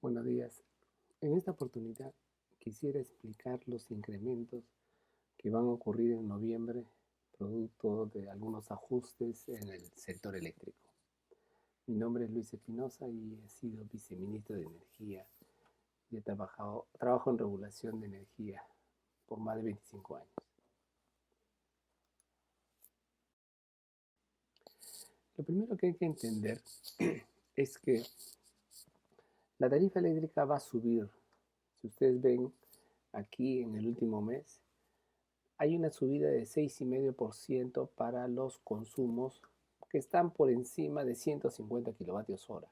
Buenos días. En esta oportunidad quisiera explicar los incrementos que van a ocurrir en noviembre producto de algunos ajustes en el sector eléctrico. Mi nombre es Luis Espinosa y he sido viceministro de Energía y trabajo en regulación de energía por más de 25 años. Lo primero que hay que entender es que la tarifa eléctrica va a subir. Si ustedes ven aquí en el último mes, hay una subida de 6,5% para los consumos que están por encima de 150 kilovatios hora.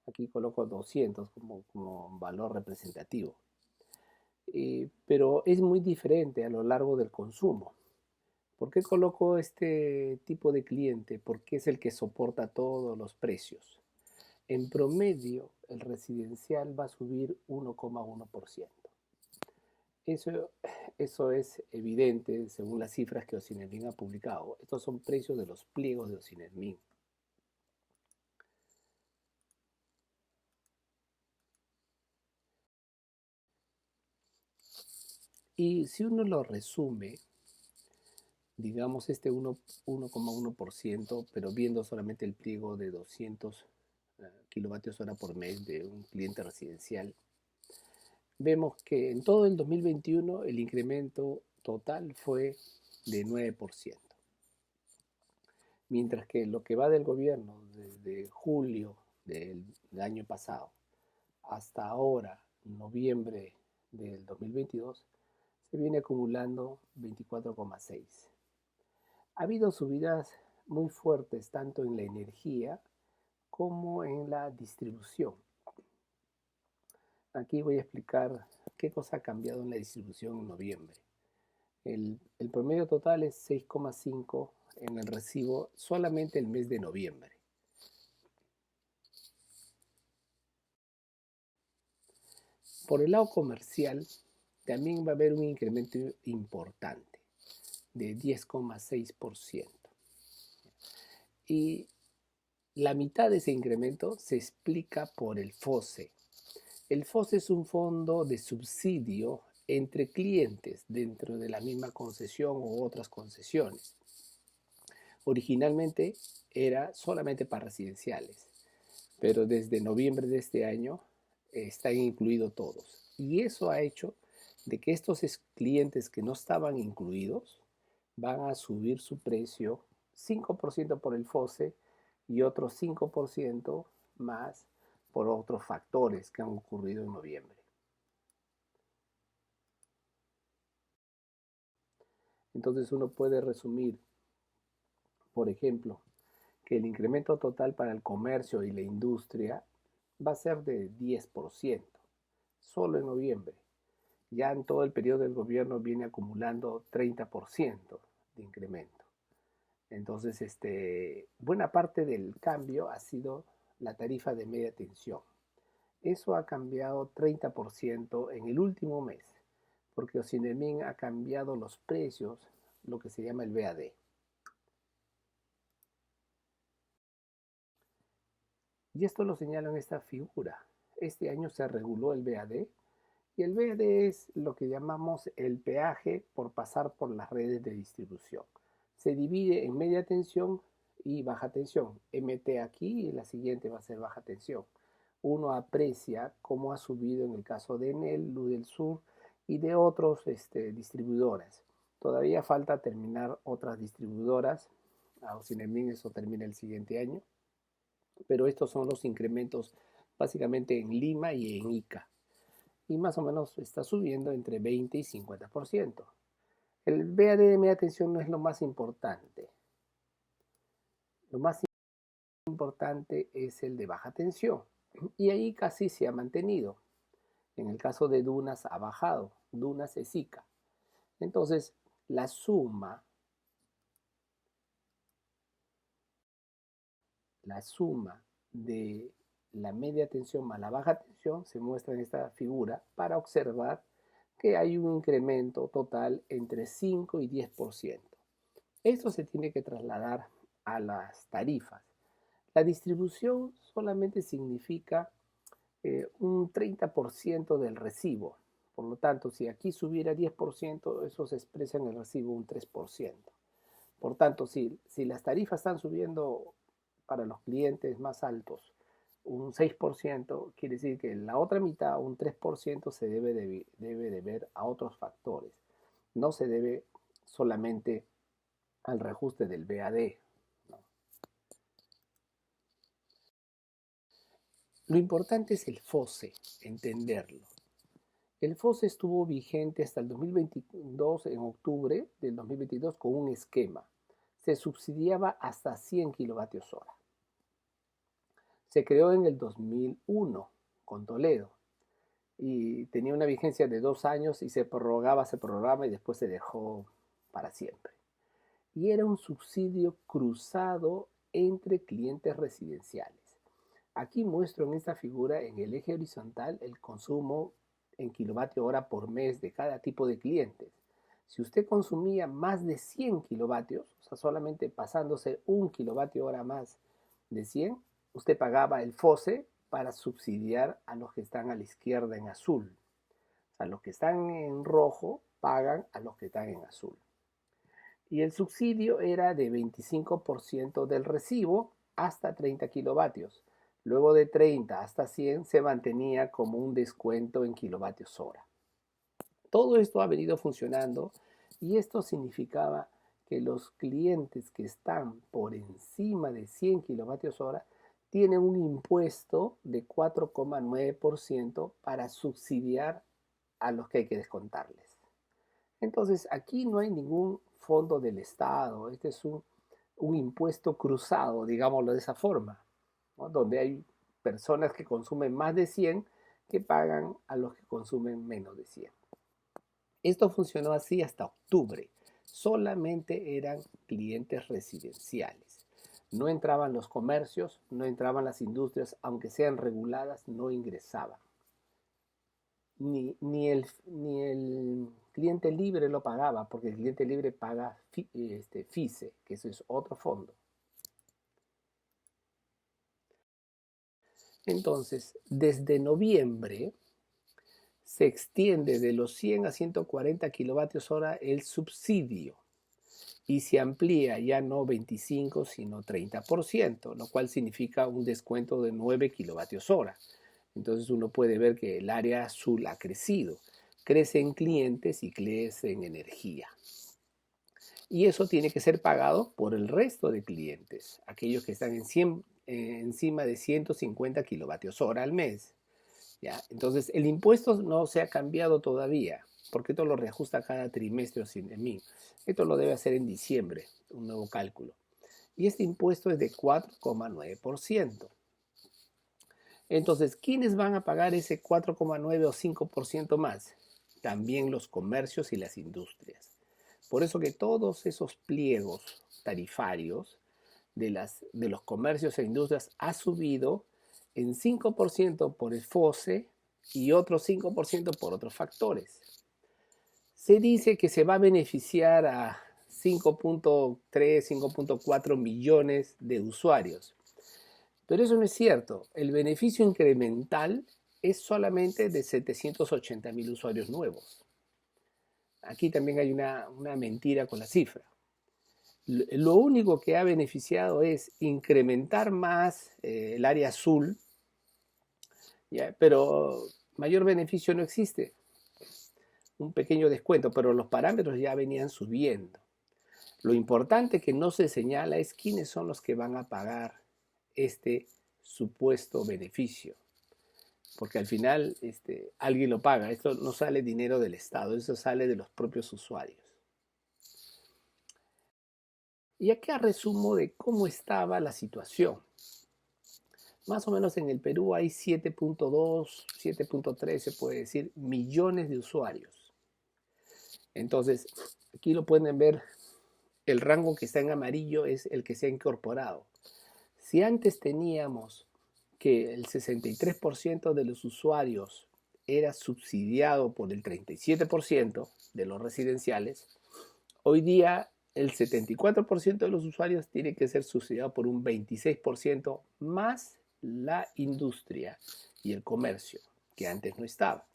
Aquí coloco 200 como valor representativo. Pero es muy diferente a lo largo del consumo. ¿Por qué coloco este tipo de cliente? Porque es el que soporta todos los precios. En promedio, el residencial va a subir 1,1%. Eso, eso es evidente según las cifras que Ocinermin ha publicado. Estos son precios de los pliegos de Ocinermin. Y si uno lo resume, digamos este 1,1%, pero viendo solamente el pliego de 200 kilovatios hora por mes de un cliente residencial, vemos que en todo el 2021 el incremento total fue de 9%. Mientras que lo que va del gobierno desde julio del año pasado hasta ahora, noviembre del 2022, se viene acumulando 24,6. Ha habido subidas muy fuertes tanto en la energía como en la distribución. Aquí voy a explicar qué cosa ha cambiado en la distribución en noviembre. El promedio total es 6,5 en el recibo solamente el mes de noviembre. Por el lado comercial, también va a haber un incremento importante de 10,6%. Y la mitad de ese incremento se explica por el FOSE. El FOSE es un fondo de subsidio entre clientes dentro de la misma concesión u otras concesiones. Originalmente era solamente para residenciales, pero desde noviembre de este año están incluidos todos. Y eso ha hecho de que estos clientes que no estaban incluidos van a subir su precio 5% por el FOSE y otro 5% más por otros factores que han ocurrido en noviembre. Entonces uno puede resumir, por ejemplo, que el incremento total para el comercio y la industria va a ser de 10%, solo en noviembre. Ya en todo el periodo del gobierno viene acumulando 30% de incremento. Entonces, buena parte del cambio ha sido la tarifa de media tensión. Eso ha cambiado 30% en el último mes, porque Ocinermin ha cambiado los precios, lo que se llama el VAD. Y esto lo señalo en esta figura. Este año se reguló el VAD y el VAD es lo que llamamos el peaje por pasar por las redes de distribución. Se divide en media tensión y baja tensión. MT aquí y la siguiente va a ser baja tensión. Uno aprecia cómo ha subido en el caso de Enel, Luz del Sur y de otros distribuidoras. Todavía falta terminar otras distribuidoras. A Ocinermin eso termina el siguiente año. Pero estos son los incrementos básicamente en Lima y en Ica. Y más o menos está subiendo entre 20 y 50%. El VAD de media tensión no es lo más importante. Lo más importante es el de baja tensión. Y ahí casi se ha mantenido. En el caso de Dunas ha bajado. Dunas es ICA. Entonces, la suma de la media tensión más la baja tensión se muestra en esta figura para observar que hay un incremento total entre 5 y 10%. Esto se tiene que trasladar a las tarifas. La distribución solamente significa un 30% del recibo. Por lo tanto, si aquí subiera 10%, eso se expresa en el recibo un 3%. Por tanto, si las tarifas están subiendo para los clientes más altos un 6%, quiere decir que la otra mitad, un 3%, se debe de ver a otros factores. No se debe solamente al reajuste del BAD. ¿No? Lo importante es el FOSE, entenderlo. El FOSE estuvo vigente hasta el 2022, en octubre del 2022, con un esquema. Se subsidiaba hasta 100 kilovatios hora. Se creó en el 2001 con Toledo y tenía una vigencia de 2 años y se prorrogaba y después se dejó para siempre. Y era un subsidio cruzado entre clientes residenciales. Aquí muestro en esta figura, en el eje horizontal, el consumo en kilovatio hora por mes de cada tipo de clientes. Si usted consumía más de 100 kilovatios, o sea, solamente pasándose un kilovatio hora más de 100, usted pagaba el FOSE para subsidiar a los que están a la izquierda en azul. O sea, los que están en rojo pagan a los que están en azul. Y el subsidio era de 25% del recibo hasta 30 kilovatios. Luego de 30 hasta 100 se mantenía como un descuento en kilovatios hora. Todo esto ha venido funcionando y esto significaba que los clientes que están por encima de 100 kilovatios hora tienen un impuesto de 4,9% para subsidiar a los que hay que descontarles. Entonces, aquí no hay ningún fondo del Estado, este es un impuesto cruzado, digámoslo de esa forma, ¿no? Donde hay personas que consumen más de 100 que pagan a los que consumen menos de 100. Esto funcionó así hasta octubre. Solamente eran clientes residenciales. No entraban los comercios, no entraban las industrias, aunque sean reguladas, no ingresaban. Ni el cliente libre lo pagaba, porque el cliente libre paga FICE, que eso es otro fondo. Entonces, desde noviembre se extiende de los 100 a 140 kilovatios hora el subsidio y se amplía ya no 25 sino 30%, lo cual significa un descuento de 9 kilovatios hora. Entonces uno puede ver que el área azul ha crecido, crece en clientes y crece en energía. Y eso tiene que ser pagado por el resto de clientes, aquellos que están encima de 150 kilovatios hora al mes. ¿Ya? Entonces, el impuesto no se ha cambiado todavía, porque esto lo reajusta cada trimestre o sin mí. Esto lo debe hacer en diciembre, un nuevo cálculo. Y este impuesto es de 4,9%. Entonces, ¿quiénes van a pagar ese 4,9 o 5% más? También los comercios y las industrias. Por eso que todos esos pliegos tarifarios de los comercios e industrias ha subido en 5% por el FOSE y otro 5% por otros factores. Se dice que se va a beneficiar a 5.3, 5.4 millones de usuarios. Pero eso no es cierto. El beneficio incremental es solamente de 780.000 usuarios nuevos. Aquí también hay una mentira con la cifra. Lo único que ha beneficiado es incrementar más el área azul, ¿ya? Pero mayor beneficio no existe. Un pequeño descuento, pero los parámetros ya venían subiendo. Lo importante que no se señala es quiénes son los que van a pagar este supuesto beneficio. Porque al final alguien lo paga. Esto no sale dinero del Estado, eso sale de los propios usuarios. Y acá resumo de cómo estaba la situación. Más o menos en el Perú hay 7.2, 7.3, se puede decir, millones de usuarios. Entonces, aquí lo pueden ver, el rango que está en amarillo es el que se ha incorporado. Si antes teníamos que el 63% de los usuarios era subsidiado por el 37% de los residenciales, hoy día el 74% de los usuarios tiene que ser subsidiado por un 26% más la industria y el comercio, que antes no estaba.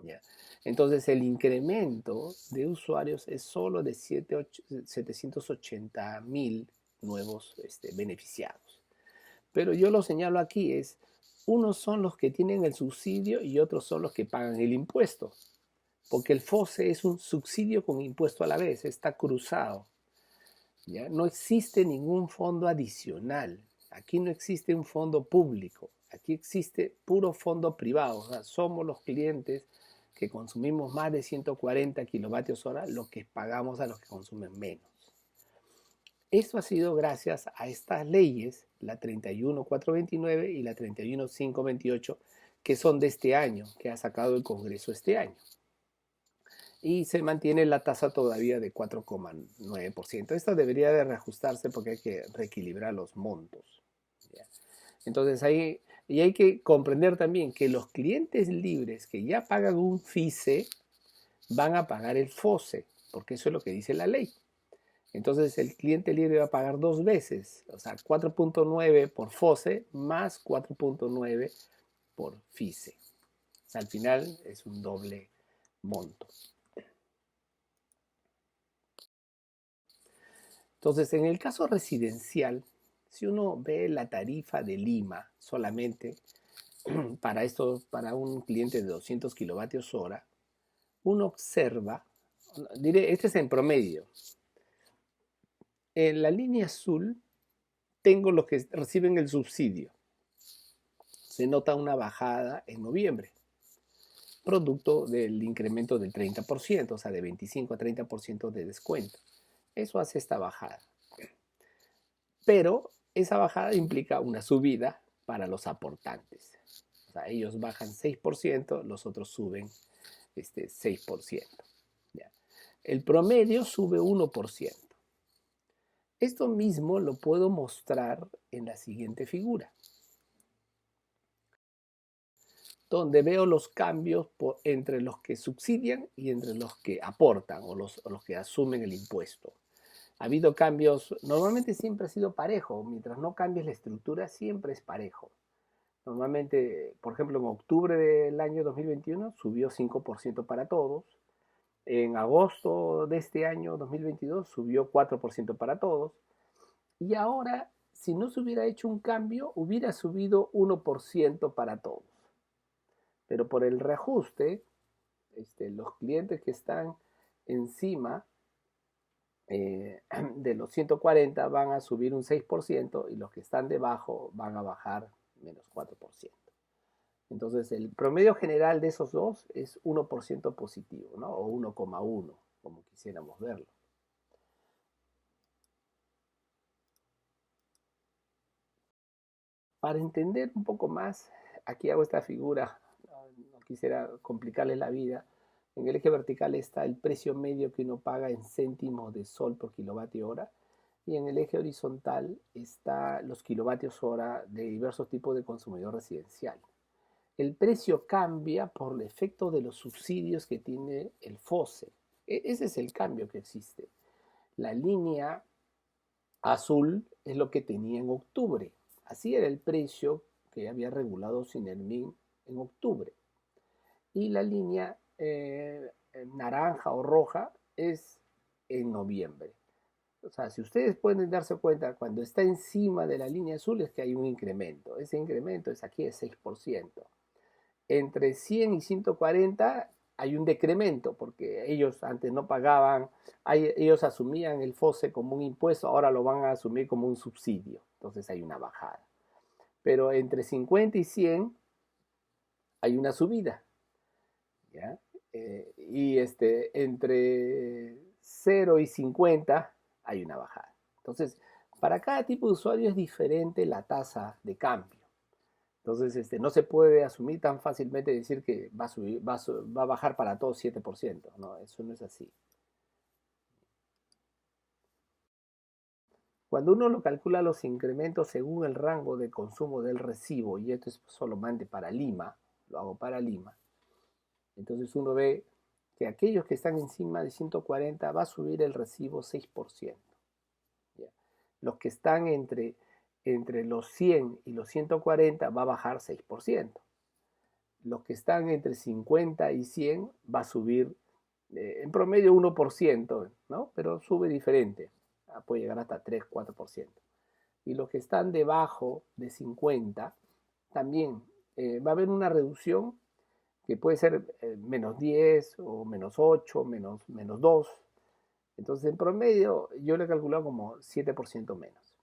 ¿Ya? Entonces el incremento de usuarios es solo de 780.000 nuevos beneficiados. Pero yo lo señalo aquí, unos son los que tienen el subsidio y otros son los que pagan el impuesto, porque el FOSE es un subsidio con impuesto a la vez, está cruzado. ¿Ya? No existe ningún fondo adicional, aquí no existe un fondo público, aquí existe puro fondo privado, o sea, somos los clientes que consumimos más de 140 kilovatios hora los que pagamos a los que consumen menos. Esto ha sido gracias a estas leyes, la 31429 y la 31528, que son de este año, que ha sacado el Congreso este año. Y se mantiene la tasa todavía de 4,9%. Esto debería de reajustarse porque hay que reequilibrar los montos. ¿Ya? Entonces hay que comprender también que los clientes libres que ya pagan un FICE van a pagar el FOSE, porque eso es lo que dice la ley. Entonces el cliente libre va a pagar dos veces, o sea, 4.9 por FOSE más 4.9 por FICE. O sea, al final es un doble monto. Entonces, en el caso residencial, si uno ve la tarifa de Lima solamente para un cliente de 200 kilovatios hora, uno observa, diré, este es en promedio. En la línea azul tengo los que reciben el subsidio. Se nota una bajada en noviembre, producto del incremento del 30%, o sea, de 25 a 30% de descuento. Eso hace esta bajada. Pero esa bajada implica una subida para los aportantes. O sea, ellos bajan 6%, los otros suben 6%. ¿Ya? El promedio sube 1%. Esto mismo lo puedo mostrar en la siguiente figura, donde veo los cambios entre los que subsidian y entre los que aportan o los que asumen el impuesto. Ha habido cambios, normalmente siempre ha sido parejo, mientras no cambies la estructura siempre es parejo. Normalmente, por ejemplo, en octubre del año 2021 subió 5% para todos, en agosto de este año 2022 subió 4% para todos, y ahora, si no se hubiera hecho un cambio, hubiera subido 1% para todos. Pero por el reajuste, los clientes que están encima de los 140 van a subir un 6% y los que están debajo van a bajar menos 4%. Entonces el promedio general de esos dos es 1% positivo, ¿no? O 1,1, como quisiéramos verlo. Para entender un poco más, aquí hago esta figura, no quisiera complicarles la vida. En el eje vertical está el precio medio que uno paga en céntimos de sol por kilovatio hora y en el eje horizontal está los kilovatios hora de diversos tipos de consumidor residencial. El precio cambia por el efecto de los subsidios que tiene el FOSE. Ese es el cambio que existe. La línea azul es lo que tenía en octubre. Así era el precio que había regulado Sinermin en octubre. Y la línea naranja o roja es en noviembre. O sea, si ustedes pueden darse cuenta, cuando está encima de la línea azul es que hay un incremento. Ese incremento es aquí de 6%. Entre 100 y 140 hay un decremento, porque ellos antes no pagaban, ellos asumían el FOSE como un impuesto, ahora lo van a asumir como un subsidio. Entonces hay una bajada. Pero entre 50 y 100 hay una subida. ¿Ya? Y entre 0 y 50 hay una bajada. Entonces, para cada tipo de usuario es diferente la tasa de cambio. Entonces, no se puede asumir tan fácilmente decir que va a bajar para todos 7%. No, eso no es así. Cuando uno lo calcula los incrementos según el rango de consumo del recibo, y esto es solamente para Lima, lo hago para Lima, entonces uno ve que aquellos que están encima de 140 va a subir el recibo 6%. ¿Ya? Los que están entre entre los 100 y los 140 va a bajar 6%. Los que están entre 50 y 100 va a subir en promedio 1%, ¿no? Pero sube diferente, puede llegar hasta 3-4%. Y los que están debajo de 50 también va a haber una reducción que puede ser menos 10 o menos 8, menos 2. Entonces, en promedio, yo le he calculado como 7% menos.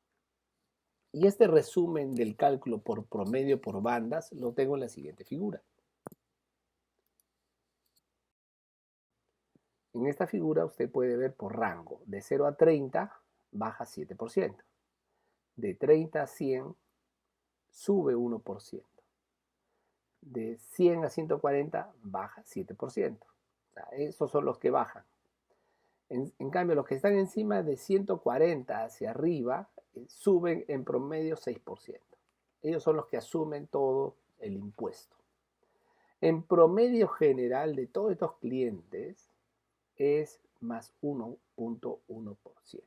Y este resumen del cálculo por promedio por bandas lo tengo en la siguiente figura. En esta figura usted puede ver por rango. De 0 a 30 baja 7%. De 30 a 100 sube 1%. De 100 a 140 baja 7%. O sea, esos son los que bajan. En cambio, los que están encima de 140 hacia arriba suben en promedio 6%. Ellos son los que asumen todo el impuesto. En promedio general de todos estos clientes es más 1.1%.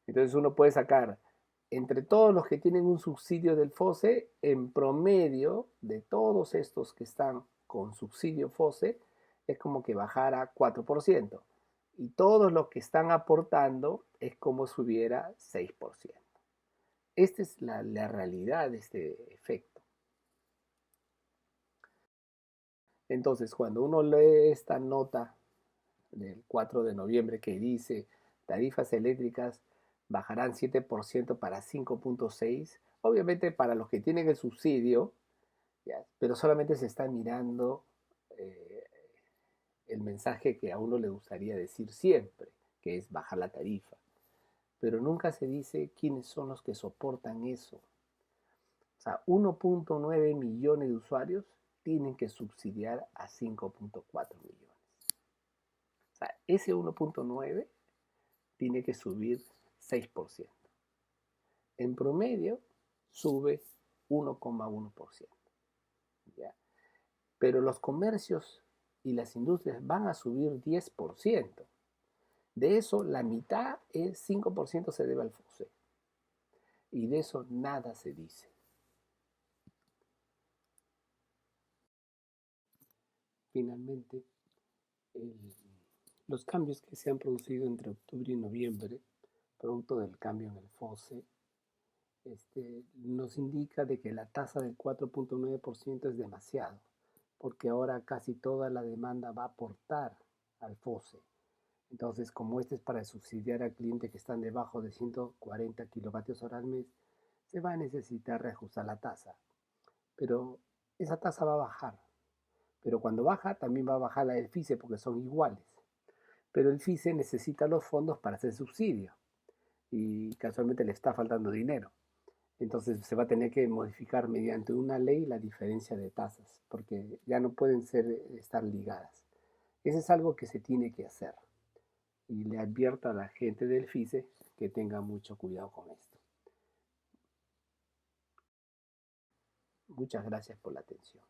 Entonces uno puede sacar entre todos los que tienen un subsidio del FOSE, en promedio de todos estos que están con subsidio FOSE, es como que bajara 4%. Y todos los que están aportando es como si hubiera 6%. Esta es la realidad de este efecto. Entonces, cuando uno lee esta nota del 4 de noviembre que dice tarifas eléctricas bajarán 7% para 5.6, obviamente para los que tienen el subsidio, ¿ya? Pero solamente se está mirando el mensaje que a uno le gustaría decir siempre, que es bajar la tarifa. Pero nunca se dice quiénes son los que soportan eso. O sea, 1.9 millones de usuarios tienen que subsidiar a 5.4 millones. O sea, ese 1.9 tiene que subir 6%. En promedio sube 1,1%. Pero los comercios y las industrias van a subir 10%. De eso, la mitad, es 5% se debe al FOSE. Y de eso nada se dice. Finalmente, los cambios que se han producido entre octubre y noviembre, producto del cambio en el FOSE, nos indica de que la tasa del 4.9% es demasiado, porque ahora casi toda la demanda va a aportar al FOSE. Entonces, como este es para subsidiar a clientes que están debajo de 140 kilovatios hora al mes, se va a necesitar reajustar la tasa. Pero esa tasa va a bajar. Pero cuando baja, también va a bajar la del FISE porque son iguales. Pero el FISE necesita los fondos para hacer subsidio. Y casualmente le está faltando dinero. Entonces se va a tener que modificar mediante una ley la diferencia de tasas, porque ya no pueden estar ligadas. Eso es algo que se tiene que hacer. Y le advierto a la gente del FISE que tenga mucho cuidado con esto. Muchas gracias por la atención.